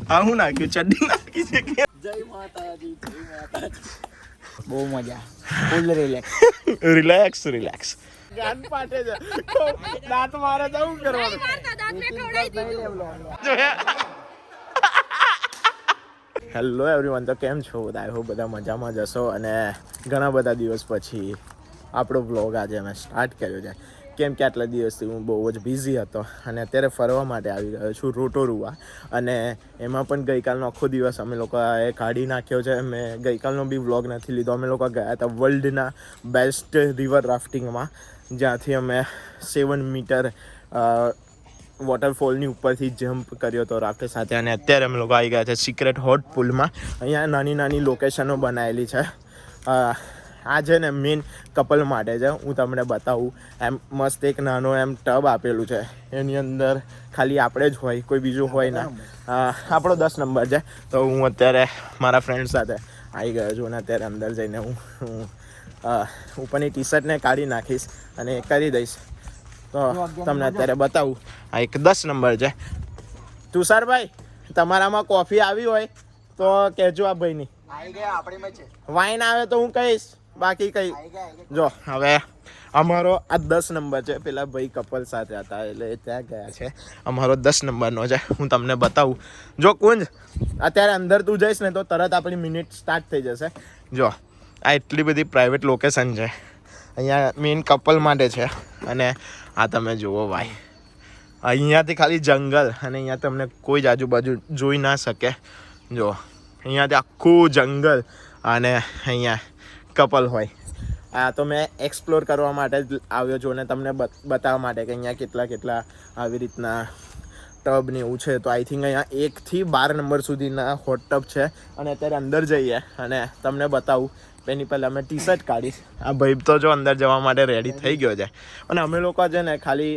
આ હું નાખ્યું ચડ્ડી નાખી છે કે જય માતાજી બહુ મજા ફૂલ રિલેક્સ રિલેક્સ ગાન પાટે છે દાંત મારે તો શું કરવાનું હેલો એવરીવન, તો કેમ છો બધા? આઈ હોપ બધા મજામાં જશો. અને ઘણા બધા દિવસ પછી આપણો વ્લોગ આજે મેં સ્ટાર્ટ કર્યો છે, કેમ કે આટલા દિવસથી હું બહુ જ બિઝી હતો અને અત્યારે ફરવા માટે આવી રહ્યો છું રોટોરુઆ. અને એમાં પણ ગઈકાલનો આખો દિવસ અમે લોકોએ કાઢી નાખ્યો છે. મેં ગઈકાલનો બી વ્લોગ નથી લીધો. અમે લોકો ગયા હતા વર્લ્ડના બેસ્ટ રિવર રાફ્ટિંગમાં, જ્યાંથી અમે 7 મીટર વોટરફોલની ઉપરથી જમ્પ કર્યો હતો રાફ્ટ સાથે. અને અત્યારે અમે લોકો આવી ગયા છે સિક્રેટ હોટ પુલમાં. અહીંયા નાની નાની લોકેશનો બનાવેલી છે. આ છે ને મેઇન કપલ માટે છે. હું તમને બતાવું. એમ મસ્ત એક નાનો એમ ટબ આપેલું છે, એની અંદર ખાલી આપણે જ હોય, કોઈ બીજું હોય ના. આપણો 10 નંબર છે. તો હું અત્યારે મારા ફ્રેન્ડ સાથે આવી ગયો છું અને અત્યારે અંદર જઈને હું ઉપરની ટી શર્ટને કાઢી નાખીશ અને કરી દઈશ. તો તમને અત્યારે બતાવું. આ એક 10 નંબર છે. તુષારભાઈ, તમારામાં કોફી આવી હોય તો કહેજો આ ભાઈની. વાઇન આવે તો હું કહીશ, બાકી કઈ જો. હવે અમારો આ 10 નંબર છે. પેલા ભાઈ કપલ સાથે હતા એટલે ત્યાં ગયા છે. અમારો 10 નંબરનો છે. હું તમને બતાવું. જો કુંજ, અત્યારે અંદર તું જઈશ ને તો તરત આપણી મિનિટ સ્ટાર્ટ થઈ જશે. જો આ એટલી બધી પ્રાઇવેટ લોકેશન છે. અહીંયા મેઇન કપલ માટે છે. અને આ તમે જુઓ ભાઈ, અહીંયાથી ખાલી જંગલ અને અહીંયા તમને કોઈ જ આજુબાજુ જોઈ ના શકે. જો અહીંયાથી આખું જંગલ અને અહીંયા કપલ હોય. આ તો મેં એક્સપ્લોર કરવા માટે જ આવ્યો છું અને તમને બતાવવા માટે કે અહીંયા કેટલા આવી રીતના ટબ ને એવું છે. તો આઈ થિંક અહીંયા 1 થી 12 નંબર સુધીના હોટ ટબ છે. અને અત્યારે અંદર જઈએ અને તમને બતાવું. એની પહેલાં અમે ટી શર્ટ કાઢીશ. આ ભાઈ તો જો અંદર જવા માટે રેડી થઈ ગયો છે. અને અમે લોકો છે ને ખાલી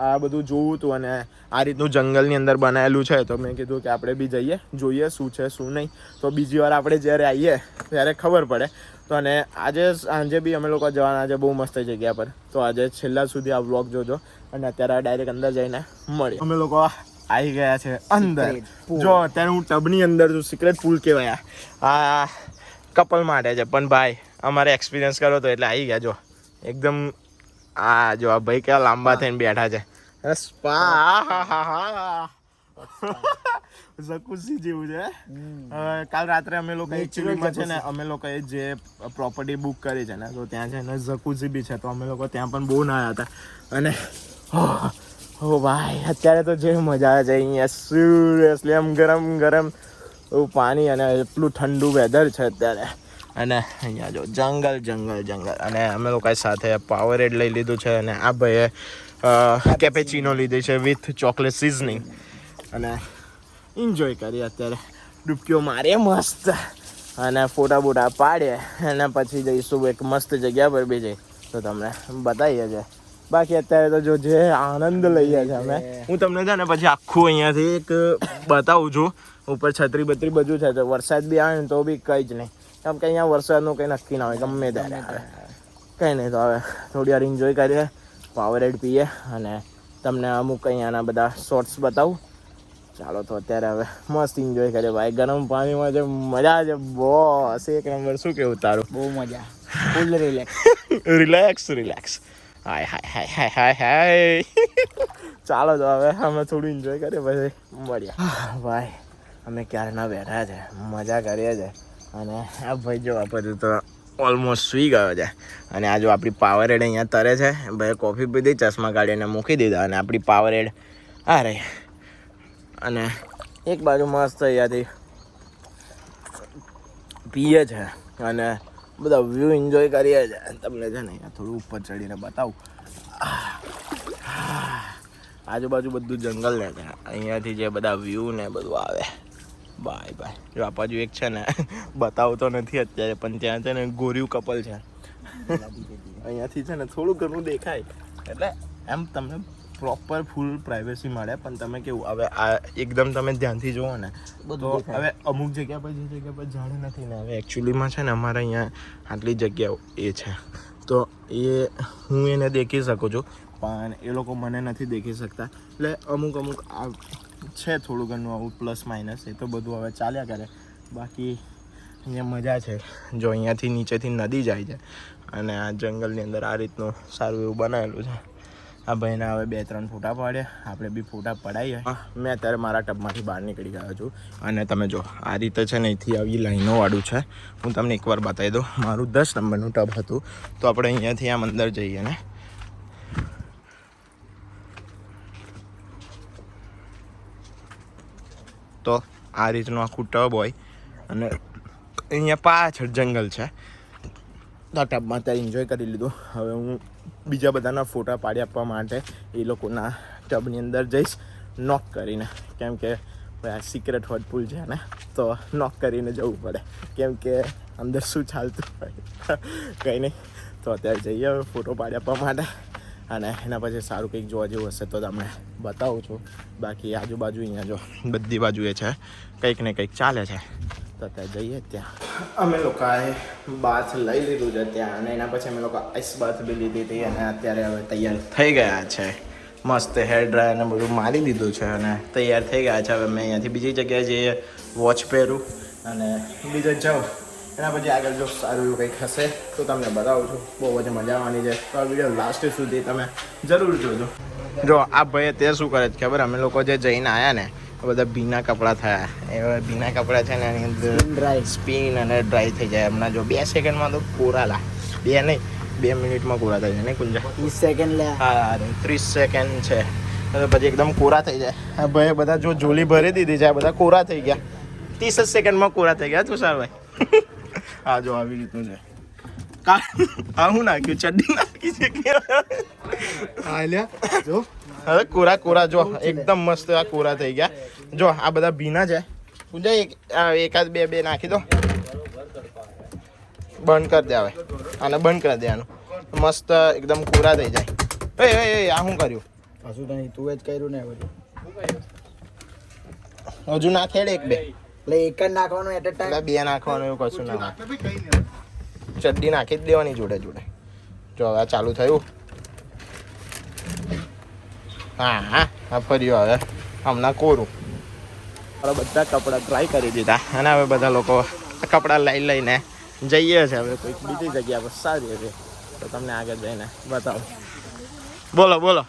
આ બધું જોવું હતું અને આ રીતનું જંગલની અંદર બનાવેલું છે. તો મેં કીધું કે આપણે બી જઈએ, જોઈએ શું છે શું નહીં. તો બીજી વાર આપણે જ્યારે આવીએ ત્યારે ખબર પડે. તો અને આજે સાંજે બી અમે લોકો જવાના છે બહુ મસ્ત જગ્યા પર. તો આજે છેલ્લા સુધી આ વ્લોગ જોજો. અને અત્યારે ડાયરેક્ટ અંદર જઈને મળીએ. અમે લોકો આવી ગયા છે અંદર. જો અત્યારે હું ટબની અંદર છું. સિક્રેટ પુલ કહેવાય. આ કપલ માટે છે, પણ ભાઈ અમારે એક્સપિરિયન્સ કરો તો એટલે આવી ગયા. જો એકદમ આ જો આ ભાઈ કેવા લાંબા થઈને બેઠા છે. જકુઝી જેવું છે. કાલ રાત્રે અમે લોકો એકચ્યુઅલીમાં છે ને અમે લોકોએ જે પ્રોપર્ટી બુક કરી છે ને, તો ત્યાં છે ને જકુઝી બી છે. તો અમે લોકો ત્યાં પણ બહુ નાયા હતા. અને હો ભાઈ, અત્યારે તો જે મજા આવે છે અહીંયા, સિરિયસલી આમ ગરમ ગરમ પાણી અને એટલું ઠંડુ વેધર છે અત્યારે. અને અહીંયા જો જંગલ. અને અમે લોકોએ સાથે પાવરેડ લઈ લીધું છે. અને આ ભાઈએ કેપેચીનો લીધી છે વિથ ચોકલેટ સિઝનિંગ. અને એન્જોય કરીએ અત્યારે, ડૂબકીઓ મારીએ મસ્ત અને ફોટા બોટા પાડીએ. અને પછી જઈશું એક મસ્ત જગ્યા પર બી જઈ તો તમને બતાવીએ છે. બાકી અત્યારે તો જો જે આનંદ લઈએ છીએ અમે, હું તમને છે ને પછી આખું અહીંયાથી એક બતાવું છું. ઉપર છત્રી બત્રી બધું છે. તો વરસાદ બી આવે ને તો બી કંઈ જ નહીં, કેમ કે અહીંયા વરસાદનું કંઈ નક્કી ના હોય, ગમે ત્યારે આવે. કંઈ નહીં. તો હવે થોડી વાર એન્જોય કરીએ, પાવરેડ પીએ અને તમને અમુક અહીંયાના બધા શોર્ટ્સ બતાવું. ચાલો તો અત્યારે હવે મસ્ત એન્જોય કરીએ ભાઈ. ગરમ પાણીમાં જે મજા છે બોસ, એક નંબર. શું કેવું તારું? બહુ મજા, ફૂલ રિલેક્સ. હાય. ચાલો તો હવે અમે થોડું એન્જોય કરીએ પછી મળીએ. ભાઈ અમે ક્યારના બેઠા છે, મજા કરીએ છીએ. અને આ ભાઈ જો આપણે તો ઓલમોસ્ટ સુઈ ગયો છે. અને આ જો આપણી પાવરેડ અહીંયા તરે છે. ભાઈ કોફી પીધી, ચશ્મા કાઢીને મૂકી દીધા અને આપણી પાવરેડ આ રહી. અને એક બાજુ મસ્ત અહીંયાથી પીએ છે અને બધા વ્યૂ એન્જોય કરીએ છીએ. તમને છે ને અહીંયા થોડું ઉપર ચડીને બતાવું. આજુબાજુ બધું જંગલ ને છે. અહીંયાથી જે બધા વ્યૂ ને બધું આવે. બાય. જો આ બાજુ એક છે ને, બતાવતો નથી અત્યારે, પણ ત્યાં છે ને ગોર્યું કપલ છે. અહીંયાથી છે ને થોડું ઘણું દેખાય. એટલે એમ તમને પ્રોપર ફૂલ પ્રાઇવેસી મળે. પણ તમે કેવું હવે આ એકદમ તમે ધ્યાનથી જુઓ ને તો હવે અમુક જગ્યા પર જે જગ્યા પર ઝાડ નથી ને, હવે એકચ્યુઅલીમાં છે ને અમારે અહીંયા આટલી જગ્યાઓ એ છે. તો એ હું એને દેખી શકું છું, પણ એ લોકો મને નથી દેખી શકતા. એટલે અમુક આ છે થોડું ઘણું આવું પ્લસ માઇનસ, એ તો બધું હવે ચાલ્યા કરે. બાકી અહીંયા મજા છે. જો અહીંયાથી નીચેથી નદી જાય છે અને આ જંગલની અંદર આ રીતનું સારું એવું બનાવેલું છે. આ ભાઈના હવે 2-3 ફોટા પાડ્યા, આપણે બી ફોટા પડાવીએ. મેં અત્યારે મારા ટબમાંથી બહાર નીકળી ગયો છું અને તમે જો આ રીતે છે ને અહીંથી આવી લાઈનોવાળું છે. હું તમને એકવાર બતાવી દઉં. મારું 10 નંબરનું ટબ હતું, તો આપણે અહીંયાથી આમ અંદર જઈએ ને તો આ રીતનું આખું ટબ હોય અને અહીંયા પાછળ જંગલ છે. તો ટબમાં ત્યાં એન્જોય કરી લીધું. હવે હું બીજા બધાના ફોટા પાડી આપવા માટે એ લોકોના ટબની અંદર જઈશ નોક કરીને, કેમ કે આ સિક્રેટ હોટ પૂલ છે ને, તો નોક કરીને જવું પડે, કેમ કે અંદર શું ચાલતું હોય કંઈ નહીં. તો અત્યારે જઈએ હવે ફોટો પાડી આપવા માટે, અને એના પછી સારું કંઈક જોવા જેવું હશે તો તમને બતાવું છું. બાકી આજુબાજુ અહીંયા જો બધી બાજુએ છે કંઈક ને કંઈક ચાલે છે. તો અત્યારે જઈએ ત્યાં. અમે લોકોએ બાથ લઈ લીધું છે ત્યાં, અને એના પછી અમે લોકો આઈસ બાથ બી લીધી હતી, અને અત્યારે હવે તૈયાર થઈ ગયા છે. મસ્ત હેર ડ્રાયર ને બધું મારી દીધું છે અને તૈયાર થઈ ગયા છે. હવે મેં અહીંયાથી બીજી જગ્યાએ જઈએ, વોચ પહેરું અને બીજે જાઉં. એના પછી આગળ જો સારું એવું કંઈક હશે તો તમને બતાવું છું. બહુ જ મજા આવવાની છે. તો આ વિડીયો લાસ્ટ સુધી તમે જરૂર જોજો. જો આ ભાઈએ તે શું કરે છે ખબર? અમે લોકો જે જઈને આવ્યા ને બધા ભીના કપડાં થયા. એ ભીના કપડાં છે ને એની અંદર ડ્રાય સ્પિન અને ડ્રાય થઈ જાય. હમણાં જો 2 સેકન્ડમાં તો કોરાલા, 2 નહીં 2 મિનિટમાં કોરા થઈ જાય ને કુંજા? 30 સેકન્ડ લે. હા 30 સેકન્ડ છે તો પછી એકદમ કોરા થઈ જાય. આ ભાઈ બધા જો જોલી ભરી દીધી છે, આ બધા કોરા થઈ ગયા. 30 સેકન્ડમાં કોરા થઈ ગયા તુષારભાઈ. હા જો આવી રીતનું છે. આ હું નાખ્યું? ચડ્ડી નાખી છે કે? હા લ્યા જો હવે કોરા જો એકદમ મસ્ત આ કોરા થઈ ગયા. જો આ બધા ભીના છે. પૂજા એકાદ બે નાખી દો, બંધ કરી દે. હવે આને બંધ કરી દેવાનું, મસ્ત એકદમ કોરા થઈ જાય. એ આ શું કર્યું? હજુ નહીં, તું જ કર્યું ને બધું. હજુ ના ખેડ 1-2 એટલે એક જ નાખવાનું એટ અ ટાઈમ. એટલે 2 નાખવાનું એવું કશું ના હોય. ચડ્ડી નાખી જ દેવાની જોડે જોડે. જો હવે આ ચાલુ થયું. હા ફર્યું. હવે હમણાં કોરું. બધા કપડાં ટ્રાય કરી દીધા અને હવે બધા લોકો કપડાં લઈને જઈએ છે હવે કોઈક બીજી જગ્યા પર સારી હતી, તો તમને આગળ જઈને બતાવો. બોલો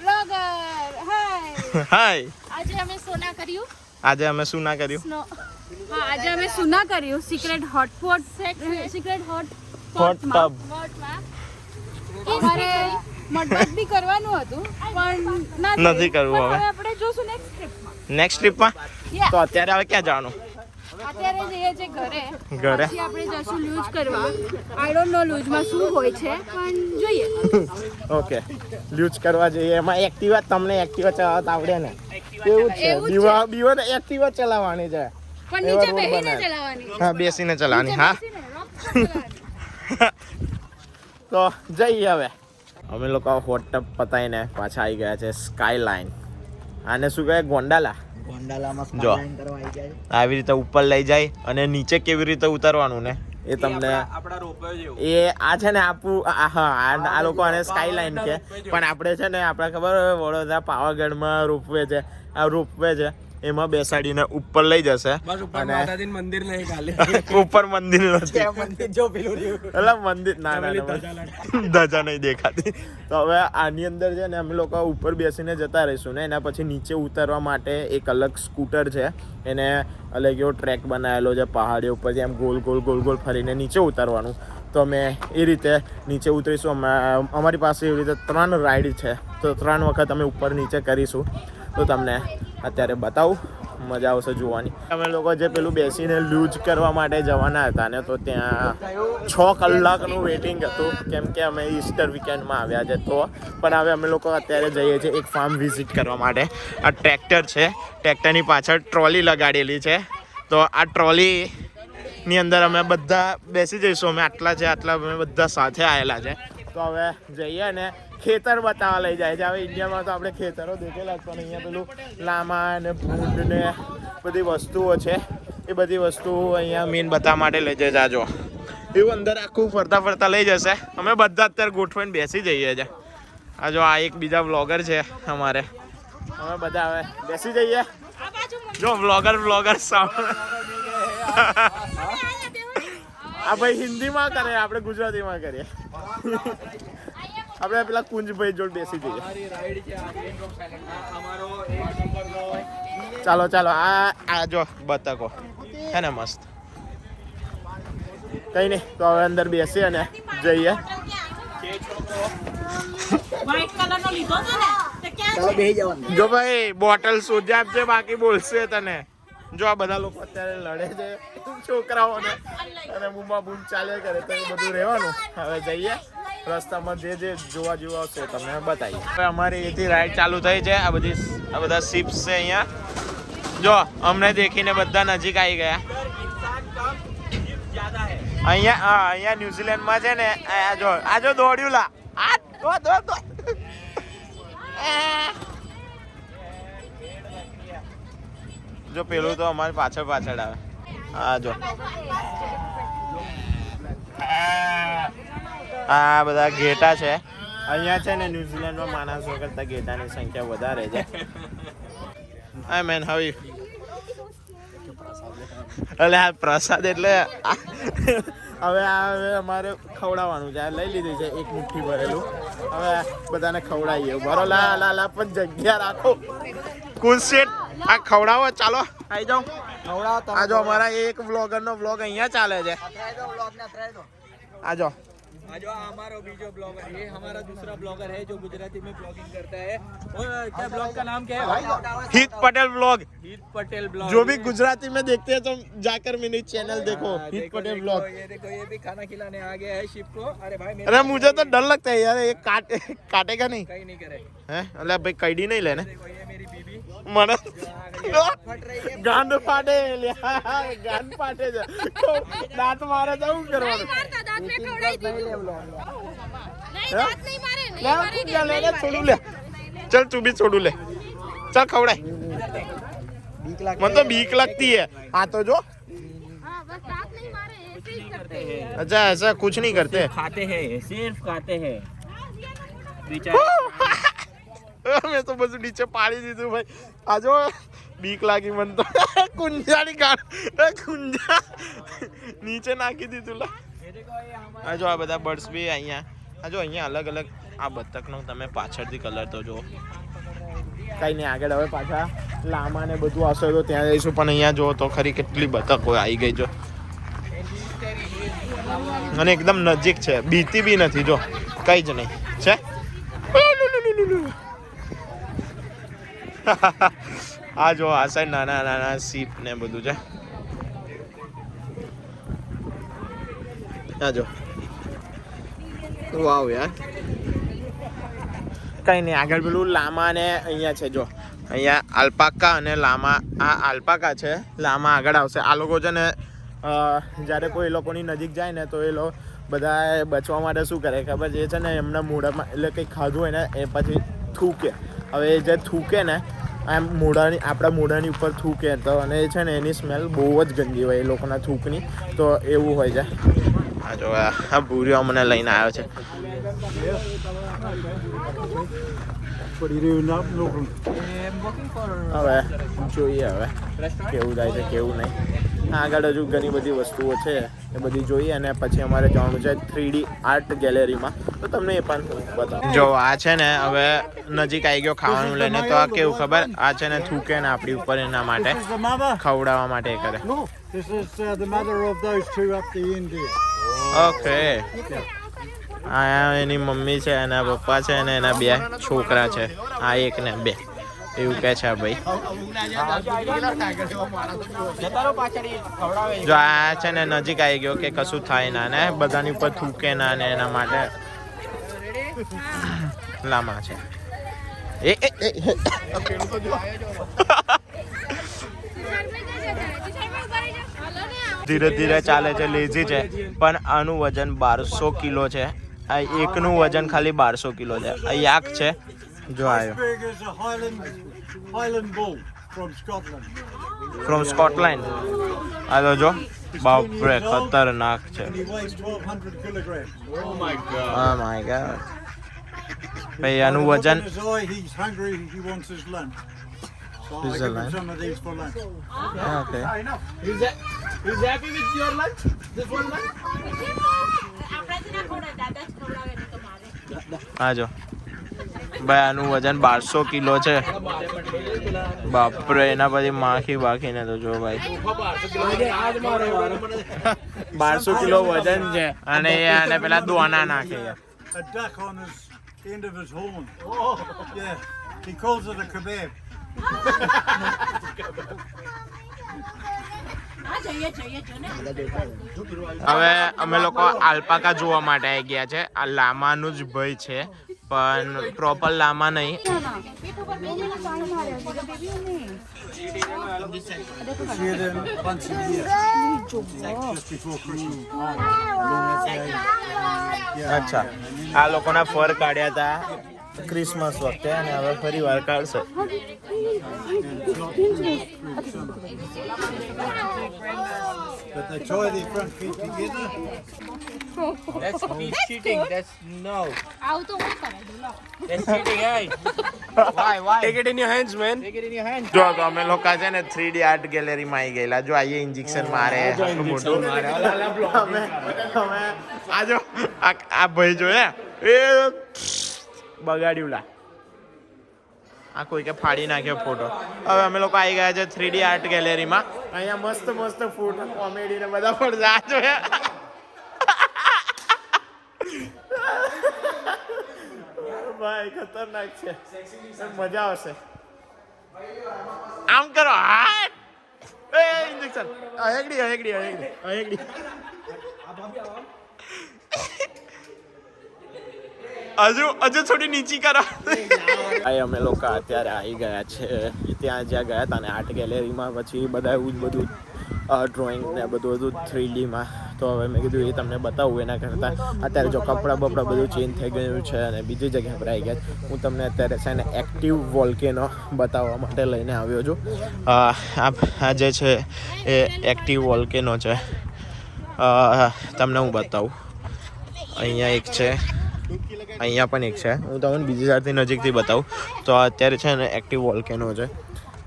હાય. આજે અમે શું ના કર્યું? આજે અમે શું ના કર્યું? આજે અમે શું ના કર્યું? સિક્રેટ હોટપોટ સિક્રેટ હોટ હોટપોટ ટબ અમારે મતલબ બી કરવાનું હતું પણ નથી કરવું. હવે આપણે જોશું નેક્સ્ટ ટ્રીપમાં. તો અત્યારે હવે ક્યાં જવાનું? અત્યારે જઈએ છે ઘરે. ઘરે પછી આપણે જશું લૂઝ કરવા. આઈ ડોન્ટ નો લૂઝમાં શું હોય છે પણ જોઈએ. ઓકે લૂઝ કરવા જઈએ. એમાં એક્ટિવા, તમને એક્ટિવા ચલાવતા આવડે ને? એવું છે. બીવો ને એક્ટિવા ચલાવવાની છે પણ નીચે બેસીને ચલાવવાની. હા બેસીને ચલાવવાની. હા તો જઈએ હવે. અમે લોકો હોટ ટબ પતાવીને પાછા આવી ગયા છે સ્કાયલાઇન. આને શું કહે? ગોંડાલા. ગોંડાલામાં જો. સ્કાયલાઇન કરવા આવી જાય. આવી રીતે ઉપર લઈ જાય અને નીચે કેવી રીતે ઉતારવાનું ને એ તમને એ આ છે ને આ લોકો આને સ્કાયલાઇન કે, પણ આપણે છે ને આપણે ખબર હોય વડોદરા પાવાગઢમાં રોપવે છે. આ રોપવે છે એમાં બેસાડીને ઉપર લઈ જશે અને મંદિર નહીં ખાલી ઉપર મંદિર નથી. મંદિર જો પેલું રહ્યું. એટલે મંદિર ના ધજા નહીં દેખાતી. તો હવે આની અંદર છે ને અમે લોકો ઉપર બેસીને જતા રહીશું ને એના પછી નીચે ઉતરવા માટે એક અલગ સ્કૂટર છે. એને અલગ એવો ટ્રેક બનાવેલો છે પહાડીઓ ઉપર, એમ ગોલ ફરીને નીચે ઉતરવાનું. તો અમે એ રીતે નીચે ઉતરીશું. અમારી પાસે એવી રીતે 3 રાઈડ છે, તો 3 વખત અમે ઉપર નીચે કરીશું. તો તમને અત્યારે બતાવું, મજા આવશે જોવાની. અમે લોકો જે પેલું બેસીને લૂઝ કરવા માટે જવાના હતા ને, તો ત્યાં 6 કલાકનું વેઇટિંગ હતું, કેમ કે અમે ઈસ્ટર વીકેન્ડમાં આવ્યા છે. તો પણ હવે અમે લોકો અત્યારે જઈએ છીએ એક ફાર્મ વિઝિટ કરવા માટે. આ ટ્રેક્ટર છે, ટ્રેક્ટરની પાછળ ટ્રોલી લગાડેલી છે. તો આ ટ્રોલીની અંદર અમે બધા બેસી જઈશું. અમે આટલા અમે બધા સાથે આવેલા છે. તો હવે જઈએ ને ખેતર બતાવવા લઈ જાય છે. હવે ઇન્ડિયામાં તો આપણે ખેતરો દેખેલા જ, પણ અહીંયા પેલું લામા ને ભૂંડ ને બધી વસ્તુઓ છે. એ બધી વસ્તુઓ અહીંયા મેન બતાવવા માટે લઈ જાય. જાજો એવું અંદર આખું ફરતા લઈ જશે. અમે બધા અત્યારે ગોઠવાઈને બેસી જઈએ છીએ. આ જો આ એક બીજા બ્લોગર છે અમારે. અમે બધા હવે બેસી જઈએ. જો વ્લોગર સામે આ ભાઈ હિન્દીમાં કરે, આપણે ગુજરાતીમાં કરીએ. આપણે પેલા કુંજભાઈ જોડે બેસી જઈએ. ચાલો આ જો બતકો હે ને મસ્ત. કઈ નહીં તો હવે અંદર બેસી અને જઈએ. વ્હાઈટ કલરનો લીધો છે ને તે ક્યાં ચાલો બેસી જવાનું. જો ભાઈ બોટલ શોધી આપજે, બાકી બોલશે તને. જો આ બધા લોકો અત્યારે લડે છે છોકરાઓને અને બૂમા બૂમ ચાલ્યા કરે તો એ બધું રહેવાનું. હવે જઈએ રસ્તામાં જે જોવા જેવું આવશે તમને બતાવીએ. હવે અમારી એથી રાઈડ ચાલુ થઈ છે. આ બધા શિપ્સ છે અહીંયા. જો અમને દેખીને બધા નજીક આવી ગયા. અહીંયા ન્યુઝીલેન્ડમાં છે ને આ જો દોડ્યું લા દોડ જો પેલું તો અમારી પાછળ આવે. આ જો આ બધા ઘેટા છે. અહીંયા છે ને ન્યુઝીલેન્ડમાં માણસો કરતા ઘેટાની સંખ્યા વધારે છે. આઈ મેન હવે આ પ્રસાદ એટલે હવે અમારે ખવડાવવાનું છે. લઈ લીધી છે એક મુઠ્ઠી ભરેલું. હવે બધાને ખવડાવીએ. બરો લા પણ જગ્યા રાખો. કુલસેટ આ ખવડાવો. ચાલો આવી જાઓ. આ જો અમારા એક વ્લોગરનો વ્લોગ અહીંયા ચાલે છે. આ જો हमारा बीजो ब्लॉगर ये हमारा दूसरा ब्लॉगर है जो गुजराती में ब्लॉगिंग करता है. और क्या ब्लॉग का नाम क्या है भाई? हित पटेल ब्लॉग. हित पटेल ब्लॉग. जो भी गुजराती में देखते हैं तो जाकर मेरी चैनल देखो. हित पटेल ब्लॉग. ये देखो ये भी खाना खिलाने आ गया है शिप को. अरे भाई अरे मुझे तो डर लगता है यार, ये काटेगा नहीं कहीं नहीं करे. है? अरे भाई कैडी नहीं लेने देखो ये मेरी बीबी મને फट रही है. ગાંડ ફાટે ગાંડ ફાટે છે. દાંત મારે તો શું કરવાનું? છોડું લે. चल तू भी छोड़ू ले. चल खवड़ाई. मन तो बीक लगती है. हाँ तो जो अच्छा ऐसा कुछ नहीं करते. खाते हैं सिर्फ खाते हैं. મેં તો બધું નીચે પાડી દીધું ભાઈ. આ જો બીક લાગી મને તો. કુંજાની ગાંડ કુંજા નીચે નાખી દીધું લા. આ જો આ બધા બર્ડ્સ બી અહીંયા. આ જો અહીંયા અલગ અલગ આ બતકનો તમે પાછળથી કલર તો જો. કઈ નહીં આગળ હવે પાછા લામા ને બધું આવશે તો ત્યાં જઈશું. પણ અહીંયા જો તો ખરી કેટલી બતકો આવી ગઈ જો. અને એકદમ નજીક છે. બીતી બી નથી જો કઈ જ નહીં છે. આ જો આ સાઈડ નાના સીપ ને બધું છે. આ જો વાવ યાર. કઈ નહીં આગળ પેલું લામા ને અહીંયા છે જો. અહીંયા આલ્પાકા અને લામા. આ આલ્પાકા છે, લામા આગળ આવશે. આ લોકો છે ને જ્યારે કોઈ લોકોની નજીક જાય ને તો એ લોકો બધા બચવા માટે શું કરે ખબર છે? છે ને એમના મોઢામાં એટલે કંઈ ખાધું હોય ને એ પછી થૂકે. હવે એ જે થૂકે ને આમ આપણા મોઢાની ઉપર થૂકે તો અને એ છે ને એની સ્મેલ બહુ જ ગંદી હોય એ લોકોના થૂકની. તો એવું હોય છે. આ જો આ ભૂરીઓ મને લઈને આવ્યો છે. હવે જોઈએ હવે કેવું થાય છે કેવું નહીં. આગળ હજુ ઘણી બધી વસ્તુઓ છે એ બધી જોઈએ અને પછી અમારે જવાનું છે 3D આર્ટ ગેલેરીમાં. તો તમને એ પણ બતાવો. જો આ છે ને હવે નજીક આવી ગયો ખાવાનું લઈને. તો આ કેવું ખબર? આ છે ને થૂકે ને આપણી ઉપર એના માટે ખવડાવવા માટે કરે. This is the mother of those two up the end there. Okay. આ એની મમ્મી છે, એના પપ્પા છે અને એના 2 છોકરા છે. આ 1 ને 2 એવું કહે છે ભાઈ. જો આ છે ને નજીક આવી ગયો કે કશું થાય ના ને બધાની ઉપર થૂકે ના ને એના માટે લામા છે. ધીરે ધીરે ચાલે છે, લેઝી છે. પણ આનું વજન 1200 કિલો છે. આ એકનું વજન ખાલી 1200 કિલો છે. આ યાક છે જો આવ્યો. Big as a Highland bull from Scotland. From Scotland. આ તો જો બાપરે ખતરનાક છે. And he weighs 1200 kilograms. Oh my God ભાઈ આનું વજન. He's hungry, he wants his lunch. So I give Switzerland. him some of these for lunch. Okay. He's happy with your lunch? This one lunch? આપણાથી ના ખવડાવે, દાદા જ ખવડાવે ને તો મારે. હા જો ભાઈ આનું વજન 1200 કિલો છે. બાપરે એના પછી માખી બાખીને તો જો ભાઈ 1200 કિલો વજન છે અને એ આને પેલા દોના નાખે છે. A duck on his end of his horn. Yeah, he calls it a kebab. હા જઈએ જો ને. હવે અમે લોકો આલ્પાકા જોવા માટે આવી ગયા છે. આ લામાનું જ ભય છે પણ પ્રોપર લામા નહીં. See it in once a year, just before Christmas. અચ્છા આ લોકોના ફર કાઢ્યા હતા ક્રિસમસ વખતે અને હવે ફરી વાર કાઢશે. But they tie their front feet together. That's he's cheating. That's no. આવું તો હું કરે લો. That's cheating, hey. Why? Take it in your hands, man. Take it in your hands. જો તો અમે લોકો છે ને 3D આર્ટ ગેલેરીમાં આવી ગયેલા. જો આઈએ ઇન્જેક્શન મારે આટલું મોટું. અમે આ જો આ ભાઈ જો હે એ બગાડ્યું લા. આ કોઈ કે ફાડી નાખ્યો ફોટો. હવે અમે લોકો આવી ગયા છે 3D આર્ટ ગેલેરીમાં. અહીંયા મસ્ત મસ્ત ફોટો કોમેડી ને બધા પણ આ જો હે. ભાઈ ખતરનાક છે. મજા આવશે. આમ કરો હાથ. એ ઇન્જેક્શન હેગડી હજુ થોડી નીચી કરો. અમે લોકો અત્યારે આવી ગયા છે ત્યાં જ્યાં ગયા હતા ને આર્ટ ગેલેરીમાં. પછી બધા એવું જ બધું ડ્રોઈંગ ને બધું 3Dમાં. તો હવે મેં કીધું એ તમને બતાવું એના કરતાં અત્યારે જો કપડાં બપડા બધું ચેન્જ થઈ ગયું છે અને બીજી જગ્યાએ પર આવી ગયા. હું તમને અત્યારે છે ને એક્ટિવ વોલ્કેનો બતાવવા માટે લઈને આવ્યો છું. આ જે છે એ એક્ટિવ વોલ્કેનો છે. તમને હું બતાવું. અહીંયા એક છે, અહીંયા પણ એક છે. હું તમને બીજી સાઈડથી નજીકથી બતાવું. તો અત્યારે છે ને એક્ટિવ વોલ્કેનો છે.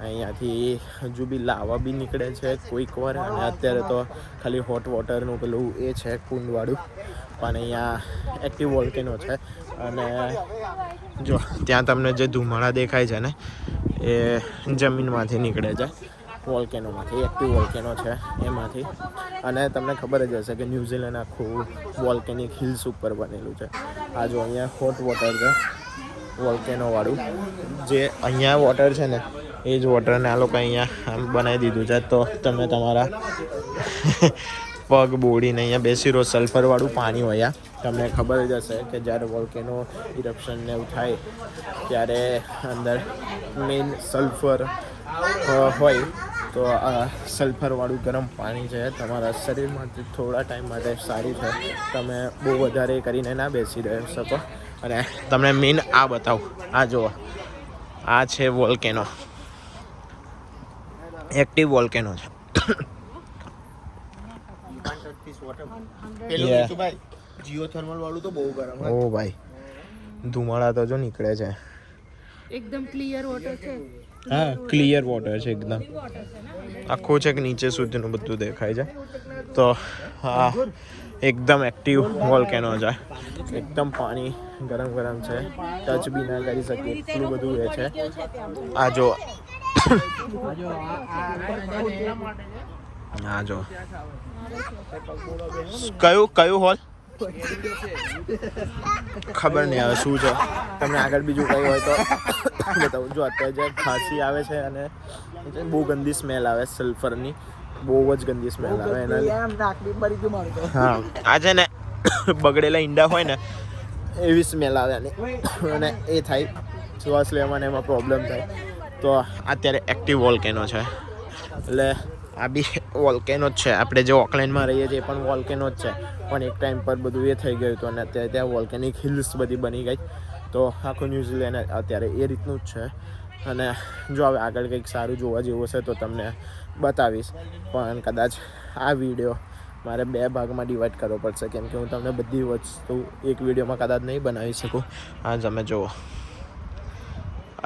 અહીંયાથી હજુ બી લાવા બી નીકળે છે કોઈક વાર. અને અત્યારે તો ખાલી હોટ વોટરનું પેલું એ છે કુંડવાળું. પણ અહીંયા એક્ટિવ વોલ્કેનો છે. અને જો ત્યાં તમને જે ધુમાડા દેખાય છે ને એ જમીનમાંથી નીકળે છે વોલ્કેનોમાંથી. એક્ટિવ વોલ્કેનો છે એમાંથી. અને તમને ખબર જ હશે કે ન્યૂઝીલેન્ડ આખું વોલ્કેનિક હિલ્સ ઉપર બનેલું છે. આ જો અહીંયા હોટ વોટર છે વોલ્કેનોવાળું. જે અહીંયા વોટર છે ને એ જ વોટરને આ લોકો અહીંયા આમ બનાવી દીધું છે. તો તમે તમારા પગ બોડીને અહીંયા બેસી રહો. સલ્ફરવાળું પાણી હોય. તમને ખબર જ હશે કે જ્યારે વોલ્કેનો ઇરપ્શન ને એવું થાય ત્યારે અંદર મેઇન સલ્ફર હોય. તો આ સલ્ફરવાળું ગરમ પાણી છે તમારા શરીર માટે થોડા ટાઈમ માટે સારું છે. તમે બહુ વધારે કરીને ના બેસી રહી શકો. અને તમને મેઇન આ બતાવું. આ જુઓ આ છે વોલ્કેનો. એક્ટિવ વોલ્કેનો છે. જીઓથર્મલ વાળું તો બહુ ગરમ. ઓ ભાઈ ધુમાડા તો જો નીકળે છે. એકદમ ક્લિયર વોટર છે. હા ક્લિયર વોટર છે એકદમ. આખું છે કે નીચે સુધીનું બધું દેખાય છે. તો હા એકદમ એક્ટિવ વોલ્કેનો છે. એકદમ પાણી ગરમ છે. ટચ બી ના કરી શકીએ એટલું બધું એ છે. આ જો હા જો કયું હોલ ખબર નહીં આવે શું છે. તમને આગળ બીજું કયું હોય તો બતાવું. જો અત્યારે જે ખાંસી આવે છે અને બહુ ગંદી સ્મેલ આવે સલ્ફરની. બહુ જ ગંદી સ્મેલ આવે એના. હા આ છે ને બગડેલા ઈંડા હોય ને એવી સ્મેલ આવે અને એ થાય શ્વાસ લેવામાં એમાં પ્રોબ્લેમ થાય. તો અત્યારે એક્ટિવ વોલ્કેનો છે એટલે આ બી વોલ્કેનો જ છે. આપણે જે ઓકલેન્ડમાં રહીએ છીએ એ પણ વોલ્કેનો જ છે. પણ એક ટાઈમ પર બધું એ થઈ ગયું હતું અને અત્યારે ત્યાં વોલ્કેનિક હિલ્સ બધી બની ગઈ. તો આખું ન્યૂઝીલેન્ડ અત્યારે એ રીતનું જ છે. અને જો હવે આગળ કંઈક સારું જોવા જેવું હશે તો તમને બતાવીશ. પણ કદાચ આ વિડીયો મારે 2 ભાગમાં ડિવાઈડ કરવો પડશે કેમ કે હું તમને બધી વસ્તુ એક વિડીયોમાં કદાચ નહીં બનાવી શકું. આ તમે જુઓ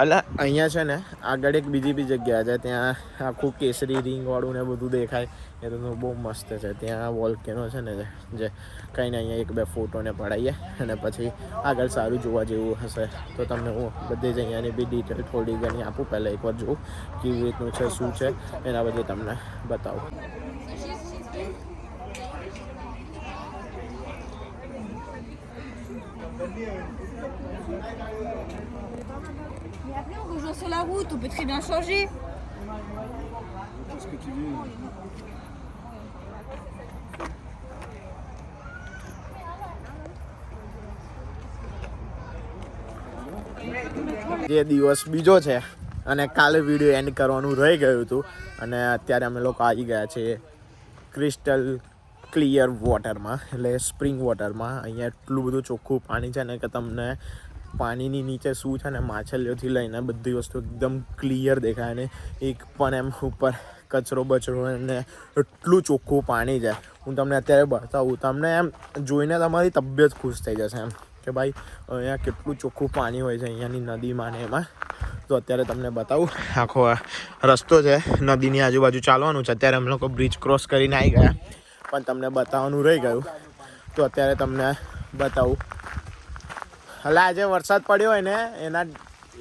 એટલે અહીંયા છે ને આગળ એક બીજી બી જગ્યા છે, ત્યાં આખું કેસરી રિંગવાળું ને બધું દેખાય, એ તો બહુ મસ્ત છે. ત્યાં વોલ્કેનો છે ને જે કંઈ ને અહીંયા એક બે ફોટોને પડાવીએ અને પછી આગળ સારું જોવા જેવું હશે તો તમને હું બધી જ અહીંયાની બી ડિટેલ થોડી ઘણી આપું. પહેલાં એકવાર જોઉં કેવી રીતનું છે શું છે, એના બધી તમને બતાવું. Mais après, on rejoint sur la route, on peut très bien changer. Ce que tu veux. જે દિવસ બીજો છે અને કાલે વિડીયો એન્ડ કરવાનું રહી ગયું હતું અને અત્યારે અમે લોકો આવી ગયા છીએ ક્રિસ્ટલ ક્લિયર વોટરમાં, એટલે સ્પ્રિંગ વોટરમાં. અહીંયા એટલું બધું ચોખ્ખું પાણી છે ને કે તમને પાણીની નીચે શું છે ને માછલીઓથી લઈને બધી વસ્તુ એકદમ ક્લિયર દેખાય ને એક પણ એમ ઉપર કચરો બચરો અને એટલું ચોખ્ખું પાણી છે. હું તમને અત્યારે બતાવું, તમને એમ જોઈને તમારી તબિયત ખુશ થઈ જશે એમ કે ભાઈ અહીંયા કેટલું ચોખ્ખું પાણી હોય છે અહીંયાની નદીમાં ને એમાં. તો અત્યારે તમને બતાવું, આખો રસ્તો છે નદીની આજુબાજુ ચાલવાનું છે. અત્યારે અમે લોકો બ્રિજ ક્રોસ કરીને આવી ગયા પણ તમને બતાવવાનું રહી ગયું તો અત્યારે તમને બતાવું. એટલે આજે વરસાદ પડ્યો હોય ને એના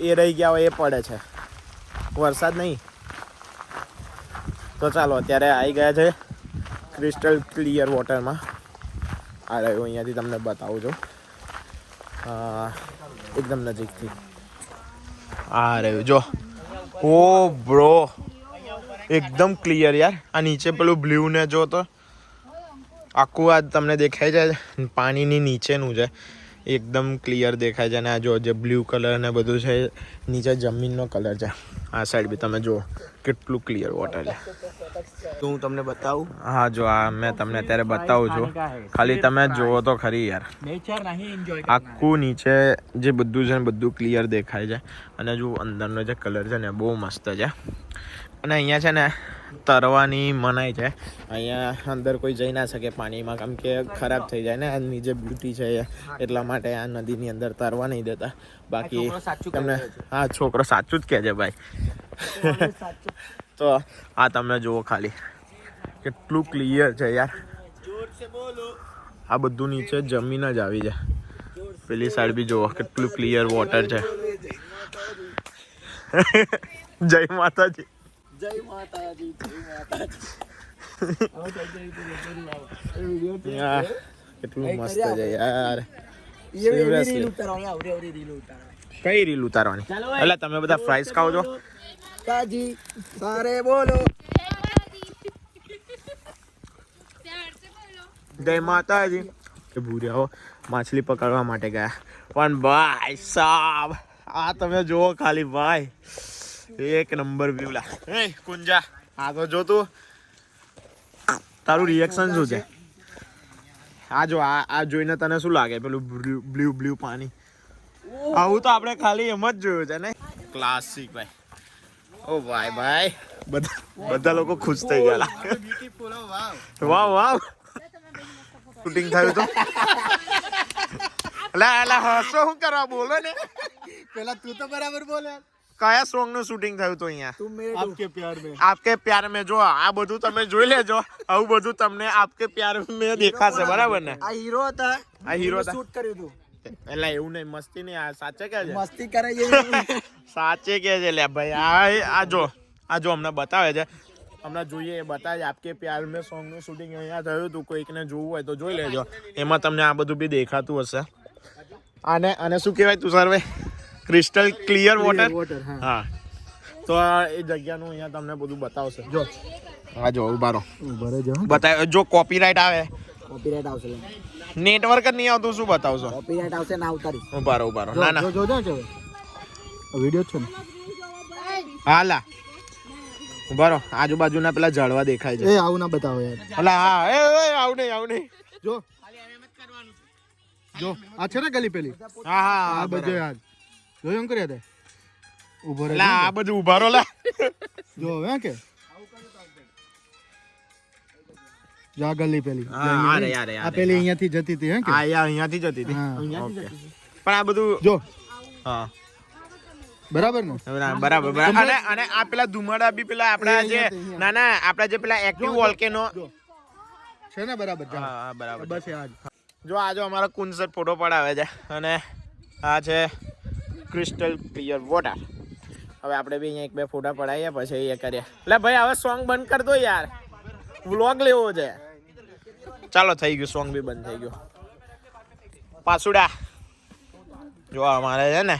એ રહી ગયા હોય એ પડે છે, વરસાદ નહીં. તો ચાલો અત્યારે આવી ગયા છે ક્રિસ્ટલ ક્લિયર વોટરમાં. આ રહ્યું, અહીંયાથી તમને બતાવું છું એકદમ નજીકથી. આ રહ્યું જો, ઓ બ્રો એકદમ ક્લિયર યાર. આ નીચે પેલું બ્લુ ને જો તો આખું આ તમને દેખાય છે પાણીની નીચેનું છે, એકદમ ક્લિયર દેખાય છે. અને આ જો જે બ્લુ કલર ને બધું છે નીચે જમીનનો કલર છે. આ સાઈડ બી તમે જુઓ કેટલું ક્લિયર વોટર છે. તો હું તમને બતાવું. હા જો આ મેં તમને અત્યારે બતાવું છું, ખાલી તમે જુઓ તો ખરી યાર. नेचर नहीं एंजॉय આખું નીચે જે બધું છે ને બધું ક્લિયર દેખાય છે. અને જો અંદરનો જે કલર છે ને બહુ મસ્ત છે. અને અહીંયા છે ને તરવાની મનાઈ છે, અહીંયા અંદર કોઈ જઈ ના શકે પાણીમાં, કેમ કે ખરાબ થઈ જાય ને આની જે બ્યુટી છે એટલા માટે આ નદીની અંદર તરવા નહીં દેતા. બાકી તમને હા છોકરો સાચું જ કહે છે ભાઈ. તો આ તમે જુઓ ખાલી કેટલું ક્લિયર છે યાર. આ બધું નીચે જમીન જ આવી છે. પેલી સાઈડ બી જુઓ કેટલું ક્લિયર વોટર છે. જય માતાજી. जय माता दी કેટલું મસ્ત છે યાર. ये रील उतारवानी आवरे आवरे रील उतारवानी કઈ રીલ ઉતારવાની? એટલે તમે બધા ફ્રાઈઝ ખાઓ છો? काजी सारे बोलो જય માતાજી. એ ભૂર્યાઓ માછલી પકડવા માટે ગયા પણ ભાઈ સાબ આ તમે જુઓ ખાલી ભાઈ, એક નંબર વ્યૂ. લા એ કુંજા આ તો જો તું, તારું રિએક્શન શું છે? આ જો આ જોઈને તને શું લાગે? પેલું બ્લુ બ્લુ પાણી, આવું તો આપણે ખાલી એમ જ જોયું છે ને. ક્લાસિક ભાઈ. ઓ ભાઈ ભાઈ બધા લોકો ખુશ થઈ ગયા. વાવ વાવ શૂટિંગ થયું તો એટલે હસો શું કરવા? બોલો ને पहला तू तो बराबर बोले કયા સોંગ નું શૂટિંગ થયું હતું અહીંયા? तुम मेरे आपके प्यार में આપકે પ્યાર મેં. જો આ બધું તમે જોઈ લેજો, આવું બધું તમને આપકે પ્યાર મેં દેખાશે, બરાબર ને? आ हीरो था, આ હીરો હતા शूट કર્યું તું. એટલે એવું નહીં, મસ્તી નહીં, આ સાચે કે છે? મસ્તી કરે છે સાચે કે છે લે ભાઈ. આ જો અમને બતાવે છે, હમણાં જોઈએ એ બતાવે. આપકે પ્યાર મેં સોંગ નું શૂટિંગ અહીંયા થયું હતું. કોઈકને જોવું હોય તો જોઈ લેજો, એમાં તમને આ બધું બી દેખાતું હશે. આને શું કહેવાય તુષારભાઈ? Crystal clear water. હા તો એ જગ્યાનું અહીંયા તમને બધું બતાવશે. જો હા જો ઉભા રહો, બતાવ. જો કોપીરાઇટ આવે, કોપીરાઇટ આવશે, નેટવર્ક જ નહીં આવતું, શું બતાવશો? કોપીરાઇટ આવશે ના ઉતારી. ઉભા રહો ના ના જો જો વિડિયો છે ને. હાલા ઉભા રહો. આજુબાજુના પેલા ઝાડવા દેખાય છે. એ આવું ના બતાવો યાર. અલા હા એ આવું નહીં. જો જો આ છે ને ગલી પેલી. હા હા આ બધું યાર જોયું એમ કર્યા તે ઉભો રહે. લા આ બધું ઉભા રહો. લા જો હે કે જા ગલી પેલી. હા રે આ પેલી અહીંયાથી જતી હતી હે કે? અહીંયાથી જતી હતી. હા. ઓકે. પણ આ બધું જો હા બરાબર ને બરાબર અને આ પેલા ધુમાડા બી પેલા આપણા જે ના આપણા જે પેલા એક્ટિવ વોલ્કેનો છે ને બરાબર હા બરાબર બસ યાર જો આ જો અમારા કુંસર ફોટો પડાવે છે અને આ છે ક્રિસ્ટલ ક્લિયર વોટર હવે આપણે બી અહીંયા એક બે ફોટા પડાવીએ પછી એ કરીએ એટલે ભાઈ હવે સોંગ બંધ કરી દો યાર વ્લોગ લેવો છે ચાલો થઈ ગયું સોંગ બી બંધ થઈ ગયું પાસુડા જો અમારે છે ને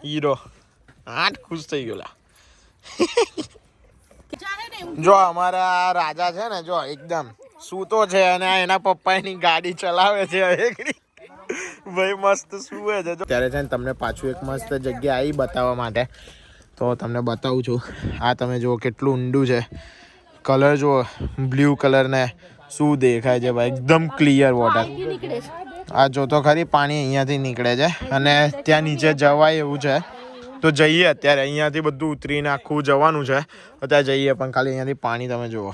હીરો આઠ ખુશ થઈ ગયો જો અમારા રાજા છે ને જો એકદમ સૂતો છે અને એના પપ્પાની ગાડી ચલાવે છે ભાઈ મસ્ત સુવે છે ત્યારે છે ને તમને પાછું એક મસ્ત જગ્યા આવી બતાવવા માટે તો તમને બતાવું છું આ તમે જુઓ કેટલું ઊંડું છે કલર જુઓ બ્લુ કલર ને શું દેખાય છે ભાઈ એકદમ ક્લિયર વોટર આ જો તો ખરી પાણી અહીંયાથી નીકળે છે અને ત્યાં નીચે જવાય એવું છે તો જઈએ અત્યારે અહીંયાથી બધું ઉતરીને આખું જવાનું છે અત્યારે જઈએ પણ ખાલી અહીંયાથી પાણી તમે જુઓ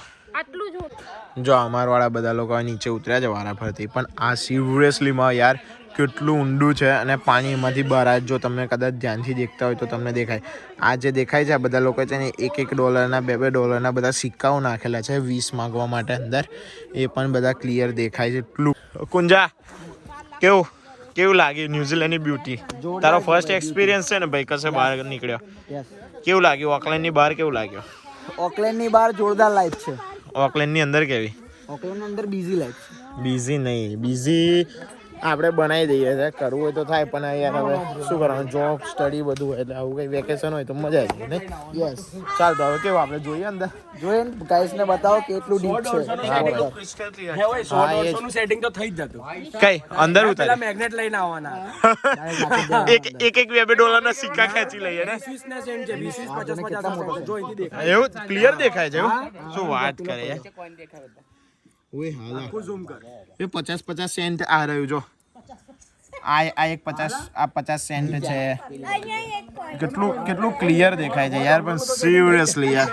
જો અમારવાળા બધા લોકો નીચે ઉતર્યા છે વારા ફરતી પણ આ સિરિયસલીમાં યાર કેટલું ઊંડું છે અને પાણી એમાંથી બહાર આવે જો તમે કદાચ ધ્યાનથી દેખતા હોય તો તમને દેખાય આ જે દેખાય છે આ બધા લોકો છે ને $1 $2 બધા સિક્કાઓ નાખેલા છે 20 માંગવા માટે અંદર એ પણ બધા ક્લિયર દેખાય છે એટલું કુંજા કેવું લાગ્યું ન્યુઝીલેન્ડની બ્યુટી તારો ફર્સ્ટ એક્સપિરિયન્સ છે ને ભાઈ કશે બહાર નીકળ્યો કેવું લાગ્યું ઓકલેન્ડની બહાર કેવું લાગ્યું ઓકલેન્ડની બહાર જોરદાર લાઈફ છે ઓકલેન્ડની અંદર કેવી ઓકલેન્ડની અંદર બીઝી લાઈફ છે બીઝી નહીં બીઝી આપણે બનાવી દઈએ છે કરવું હોય તો થાય પણ યાર હવે શું કરવાનું જોબ સ્ટડી બધું હોય એટલે આવું કંઈ વેકેશન હોય તો મજા આવી જાય નહીં યસ ચાલ તો હવે કેવું આપણે જોઈએ અંદર જોઈએ ગાઈસને બતાવો કેટલું ડીપ છે સેટિંગ તો થઈ જ જતું કઈ અંદર ઉતારે મેગ્નેટ લઈને આવવાના એક $2 ના સિક્કા ખેંચી લઈએ ને 20 ના સેન્ટ છે 20 50 જો અહીંથી દેખાય એવું ક્લિયર દેખાય છે એવું શું વાત કરે યાર ઓય હાલા ઝૂમ કર એ 50 સેન્ટ આ રહ્યું જો આ એક 50 સેન્ટ છે કેટલું ક્લિયર દેખાય છે યાર પણ સિરિયસલી યાર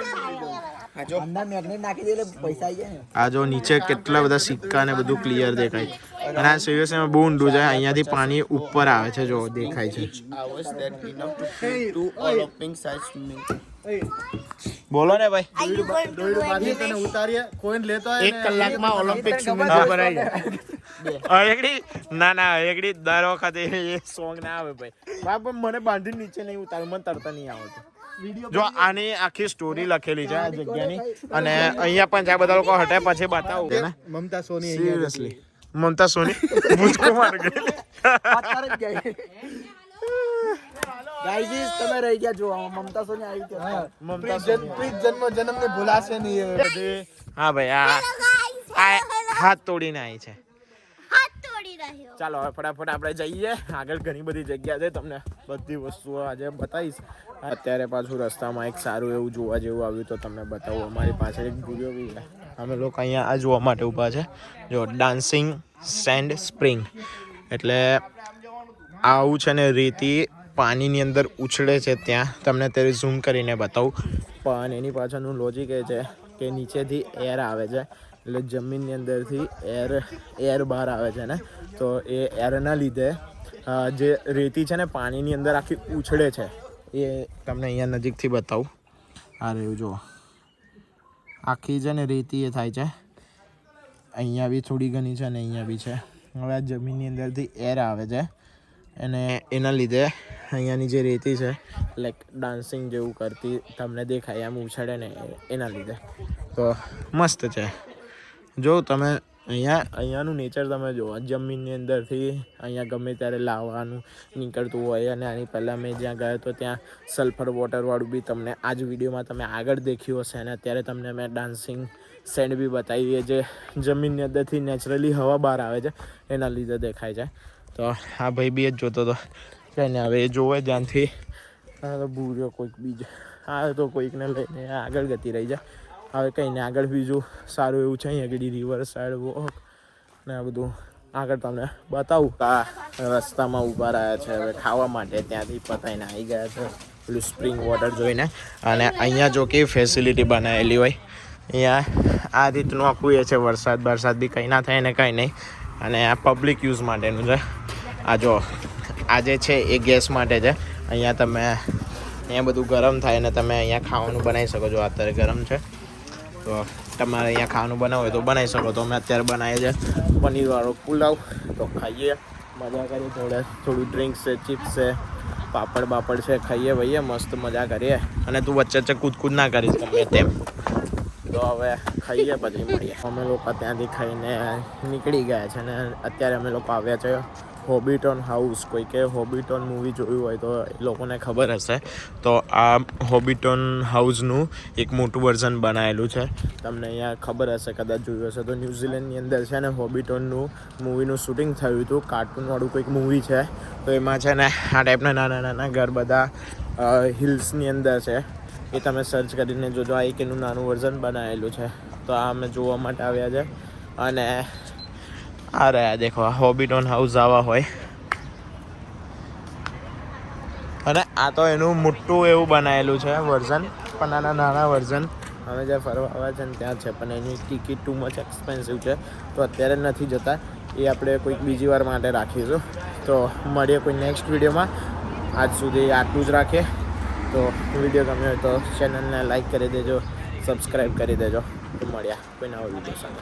અંદર મેગ્નેટ નાખી દે એટલે પૈસા આવી જાય ને આ જો નીચે કેટલા બધા સિક્કા ને બધું ક્લિયર દેખાય અને આ સિરિયસલી બહુ ઊંડું છે અહીંયાથી પાણી ઉપર આવે છે જો દેખાય છે બોલો ને ભાઈ ઉતારીએ કોઈન લેતો 1 કલાકમાં ઓલિમ્પિક સ્વિમિંગ ભરાઈ જાય ના એકડી દર વખતે એ સોંગ ના આવે ભાઈ પણ મને બાંધી નીચે નહીં ઉતારું મને તરતા નહીં આવતું જો આની આખી સ્ટોરી લખેલી છે આ જગ્યાની અને અહીંયા પણ જ્યાં બધા લોકો હટે પછી બતાવું ને મમતા સોની સિરિયસલી મમતા સોની ભૂચકો માર ગઈ અત્યારે જ ગઈ ગાઈઝ તમે રહી ગયા જો મમતા સોની આવી ગયા મમતા પ્લીઝ જન્મ ને ભૂલાશે નહીં હા ભાઈ આ હાથ તોડીને આવી છે ચાલો હવે ફટાફટ આપણે જઈએ આગળ ઘણી બધી જગ્યા છે તમને બધી વસ્તુઓ આજે બતાવીશ અત્યારે પાછું રસ્તામાં એક સારું એવું જોવા જેવું આવ્યું તો તમને બતાવું અમારી પાસે એક વિડીયો બી છે અમે લોકો અહીંયા આ જોવા માટે ઊભા છે જો ડાન્સિંગ સેન્ડ સ્પ્રિંગ એટલે આવું છે ને રેતી પાણીની અંદર ઉછળે છે ત્યાં તમને અત્યારે ઝૂમ કરીને બતાવું પણ એની પાછળનું લોજિક એ છે કે નીચેથી એર આવે છે એટલે જમીનની અંદરથી એર બહાર આવે છે ને તો એ એરના લીધે જે રેતી છે ને પાણીની અંદર આખી ઉછળે છે એ તમને અહીંયા નજીકથી બતાવું આ રહ્યું જુઓ આખી છે ને રેતી એ થાય છે અહીંયા બી થોડી ઘણી છે ને અહીંયા બી છે હવે આ જમીનની અંદરથી એર આવે છે અને એના લીધે અહીંયાની જે રેતી છે લાઈક ડાન્સિંગ જેવું કરતી તમને દેખાય એમ ઉછળે ને એના લીધે તો મસ્ત છે જો તમે અહીંયાનું નેચર તમે જુઓ જમીનની અંદરથી અહીંયા ગમે ત્યારે લાવવાનું નીકળતું હોય અને આની પહેલાં મેં જ્યાં ગયો તો ત્યાં સલ્ફર વોટરવાળું બી તમને આ જ વિડીયોમાં તમે આગળ દેખ્યું હશે અને અત્યારે તમને મેં ડાન્સિંગ સેન્ડ બી બતાવી જે જમીનની અંદરથી નેચરલી હવા બહાર આવે છે એના લીધે દેખાય છે તો આ ભાઈ બી જ જોતો હતો કંઈ ને હવે એ જોવે ધ્યાનથી તો ભૂર્યો કોઈક બીજો આ તો કોઈકને લઈને આગળ ગતિ રહી જાય હવે કંઈ ને આગળ બીજું સારું એવું છે અહીંયા આગળ રિવર સાઈડ વોક ને આ બધું આગળ તમને બતાવું આ રસ્તામાં ઊભા રહ્યા છે હવે ખાવા માટે ત્યાંથી પતાઈને આવી ગયા છે પેલું સ્પ્રિંગ વોટર જોઈને અને અહીંયા જો કેવી ફેસિલિટી બનાવેલી હોય અહીંયા આ રીતનું આખું એ છે વરસાદ બી કંઈ ના થાય ને કંઈ નહીં અને આ પબ્લિક યુઝ માટેનું છે આ જો આ જે છે એ ગેસ માટે છે અહીંયા તમે અહીંયા બધું ગરમ થાય ને તમે અહીંયા ખાવાનું બનાવી શકો છો. અત્યારે ગરમ છે તો તમારે અહીંયા ખાવાનું બનાવવું હોય તો બનાવી શકો. તો અમે અત્યારે બનાવીએ છીએ પનીરવાળો પુલાવ. તો ખાઈએ, મજા કરીએ, થોડું ડ્રિંક્સ છે, ચિપ્સ છે, પાપડ બાપડ છે, ખાઈએ ભાઈએ, મસ્ત મજા કરીએ. અને તું વચ્ચે વચ્ચે કૂદકૂદ ના કરીશ ગમે તેમ. તો હવે ખાઈએ પછી મળીએ. અમે લોકો ત્યાંથી ખાઈને નીકળી ગયા છે ને અત્યારે અમે લોકો આવ્યા છે હોબિટોન હાઉસ. કોઈ કે હોબિટોન મૂવી જોયું હોય તો એ લોકોને ખબર હશે. તો આ હોબિટોન હાઉસનું એક મોટું વર્ઝન બનાવેલું છે. તમને અહીંયા ખબર હશે, કદાચ જોયું હશે તો ન્યૂઝીલેન્ડની અંદર છે ને હોબિટોનનું મૂવીનું શૂટિંગ થયું હતું. કાર્ટૂનવાળું કોઈક મૂવી છે. તો એમાં છે ને આ ટાઈપના નાના નાના ઘર બધા હિલ્સની અંદર છે. એ તમે સર્ચ કરીને જોજો. આ એક એનું નાનું વર્ઝન બનાવેલું છે. તો આ અમે જોવા માટે આવ્યા છે. અને આ રહ્યા દેખો, આ હોબિટોન હાઉસ આવા હોય. અને આ તો એનું મોટું એવું બનાવેલું છે વર્ઝન, પણ આના નાના વર્ઝન અમે જ્યાં ફરવા આવ્યા છે ને ત્યાં છે. પણ એની ટિકિટ ટુ મચ એક્સપેન્સિવ છે. તો અત્યારે નથી જતા, એ આપણે કોઈક બીજી વાર માટે રાખીશું. તો મળીએ કોઈ નેક્સ્ટ વિડીયોમાં. આજ સુધી આટલું જ રાખીએ. તો વિડીયો ગમ્યો હોય તો ચેનલને લાઈક કરી દેજો, સબસ્ક્રાઈબ કરી દેજો. તો મળ્યા કોઈ નવા વિડીયો સાથે.